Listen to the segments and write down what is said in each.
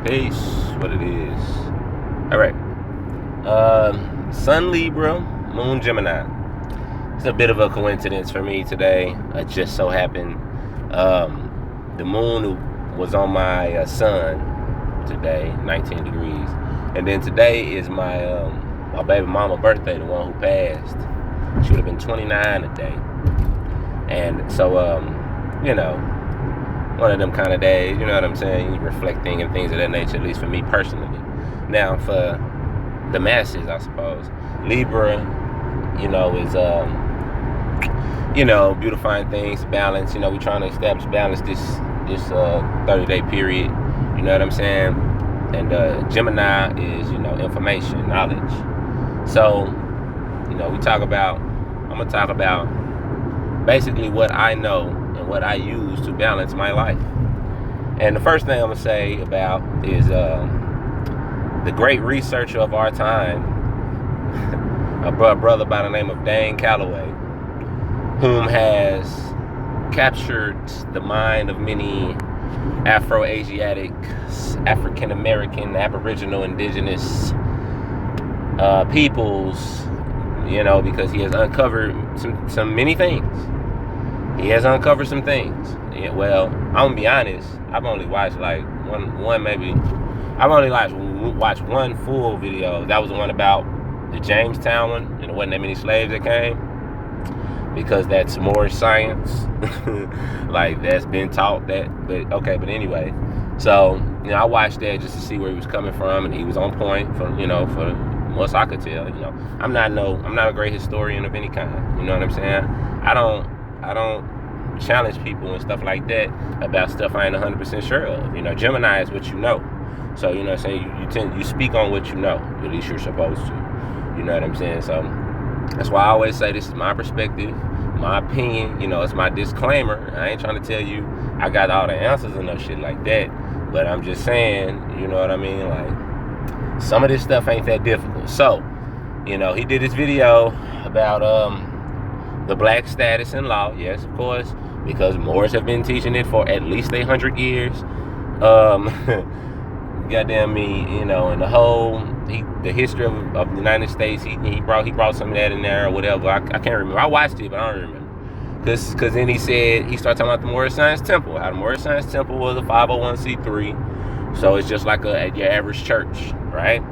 Peace. What it is. All right. Sun Libra, Moon Gemini. It's a bit of a coincidence for me today. It just so happened the moon was on my sun today, 19 degrees, and then today is my my baby mama birthday, the one who passed. She would have been 29 today, and so one of them kind of days, you know what I'm saying? You reflecting and things of that nature, at least for me personally. Now, for the masses, I suppose, Libra, is beautifying things, balance. We're trying to establish balance this 30-day period. You know what I'm saying? And Gemini is, information, knowledge. So, I'm gonna talk about basically what I know and what I use to balance my life. And the first thing I'm gonna say about is the great researcher of our time, a brother by the name of Dane Calloway, whom has captured the mind of many Afro-Asiatic, African-American, Aboriginal, indigenous peoples, because he has uncovered some many things. He has uncovered some things. Yeah, well, I'm gonna be honest. I've only watched like one maybe. I've only watched one full video. That was the one about the Jamestown one, and there wasn't that many slaves that came, because that's more science. Like, that's been taught that. But anyway. So I watched that just to see where he was coming from, and he was on point for most I could tell. I'm not a great historian of any kind. You know what I'm saying? I don't challenge people and stuff like that about stuff I ain't 100% sure of. Gemini is what you know. So, what I'm saying, you speak on what you know. At least you're supposed to. You know what I'm saying? So that's why I always say this is my perspective, my opinion. It's my disclaimer. I ain't trying to tell you I got all the answers and no shit like that. But I'm just saying, you know what I mean? Like, some of this stuff ain't that difficult. So, he did this video about the black status in law. Yes, of course, because Moors have been teaching it for at least 100 years. Goddamn me, and the whole the history of the United States. He brought some of that in there or whatever. I can't remember. I watched it, but I don't remember. Because then he started talking about the Moorish Science Temple. How the Moorish Science Temple was a 501c3. So it's just like your average church, right?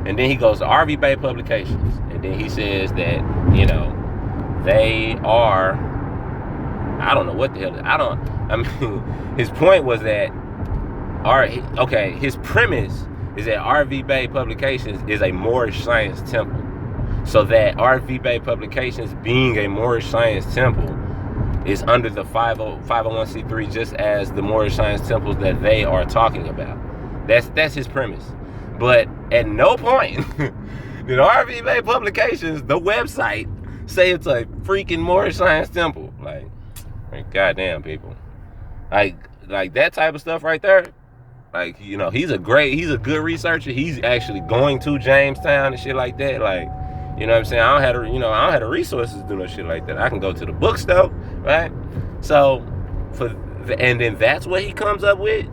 And then he goes to RV Bay Publications. And then he says that, they are, I don't know what the hell. His point was that, his premise is that RV Bay Publications is a Moorish Science Temple. So that RV Bay Publications, being a Moorish Science Temple, is under the 501c3, just as the Moorish Science Temples that they are talking about. That's his premise. But at no point did RV Bay Publications, the website, say it's a freaking Moorish Science Temple. Like goddamn, people. Like that type of stuff right there. Like, he's a good researcher. He's actually going to Jamestown and shit like that. Like, you know what I'm saying? I don't have the resources to do no shit like that. I can go to the bookstore, right? So, and then that's what he comes up with.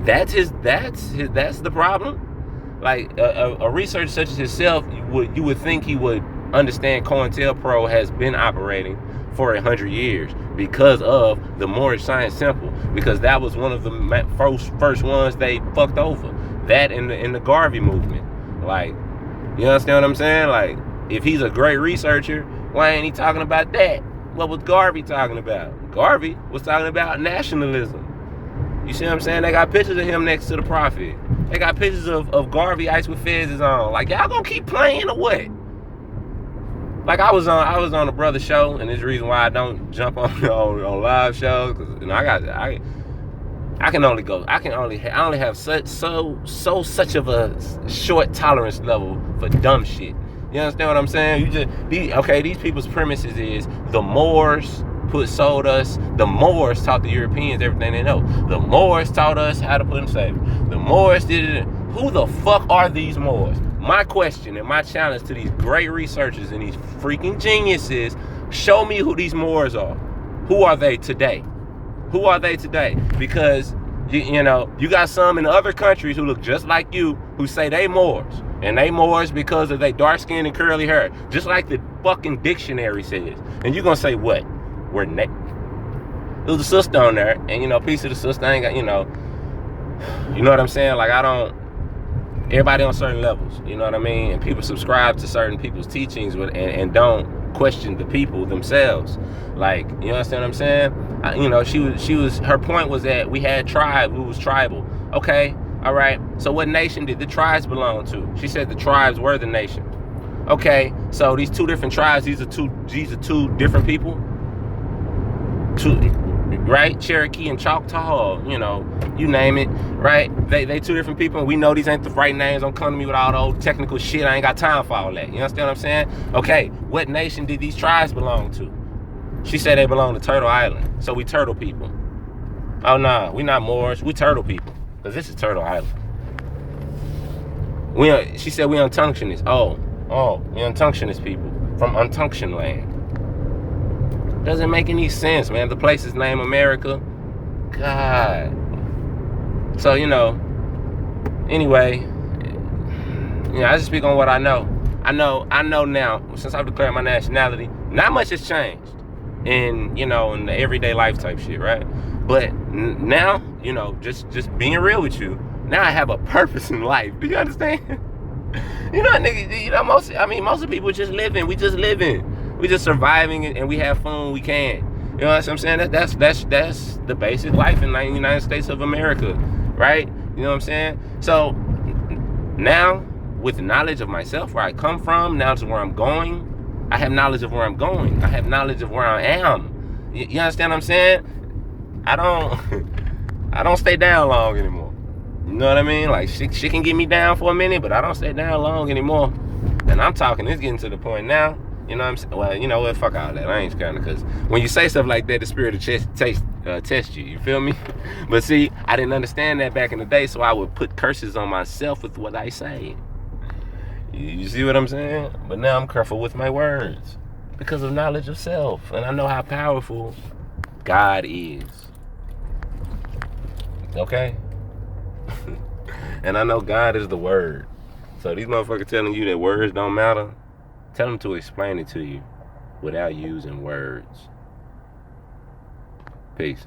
That's the problem. Like, a researcher such as himself, you would think he would understand COINTELPRO has been operating for 100 years because of the Moorish Science Temple, because that was one of the first ones they fucked over. That in the Garvey movement. Like, you understand what I'm saying? Like, if he's a great researcher, why ain't he talking about that? What was Garvey talking about? Garvey was talking about nationalism. You see what I'm saying? They got pictures of him next to the prophet. They got pictures of Garvey ice with fezes on. Like, y'all gonna keep playing or what? Like, I was on a brother show, and this is the reason why I don't jump on live shows, because I only have such of a short tolerance level for dumb shit. You understand what I'm saying? These people's premises is the Moors sold us. The Moors taught the Europeans everything they know. The Moors taught us how to put them safe. The Moors did it. Who the fuck are these Moors? My question and my challenge to these great researchers and these freaking geniuses, show me who these Moors are. Who are they today? Because You know, you got some in other countries who look just like you who say they Moors. And they Moors because of their dark skin and curly hair. Just like the fucking dictionary says. And you're going to say what? We're naked. There's a sister on there. And, you know, piece of the sister ain't got, you know what I'm saying? Like, everybody on certain levels. You know what I mean? And people subscribe to certain people's teachings and don't question the people themselves. Like, you understand what I'm saying? You know, her point was that we had tribe, we was tribal. Okay, all right. So what nation did the tribes belong to? She said the tribes were the nation. Okay, so these two different tribes, these are two different people. Two, right? Cherokee and Choctaw, you know, you name it, right? They two different people, and we know these ain't the right names. Don't come to me with all the old technical shit. I ain't got time for all that. You understand what I'm saying? Okay, what nation did these tribes belong to? She said they belong to Turtle Island. So we turtle people. Oh, nah, we not Moors. We turtle people. Because this is Turtle Island. She said we Untunctionists. Oh, we Untunctionist people. From Untunction land. Doesn't make any sense, man. The place is named America. God. So, you know, anyway, you know, I just speak on what I know. I know now, since I've declared my nationality, not much has changed. In, you know, in the everyday life type shit, right? But now, you know, just being real with you, now I have a purpose in life. Do you understand? You know, nigga, you know, most of people just living. We just living. We just surviving, and we have fun when we can. You know what I'm saying? That's the basic life in the United States of America, right? You know what I'm saying? So now, with the knowledge of myself, where I come from, knowledge of where I'm going, I have knowledge of where I'm going. I have knowledge of where I am. You understand what I'm saying? I don't stay down long anymore. You know what I mean? Like, shit can get me down for a minute, but I don't stay down long anymore. And I'm talking, it's getting to the point now. You know what I'm saying? Well, you know what? Fuck all that. I ain't kind of, because when you say stuff like that, the spirit of test you. You feel me? But see, I didn't understand that back in the day, so I would put curses on myself with what I say. You see what I'm saying? But now I'm careful with my words because of knowledge of self. And I know how powerful God is. Okay? And I know God is the word. So these motherfuckers telling you that words don't matter, tell them to explain it to you without using words. Peace.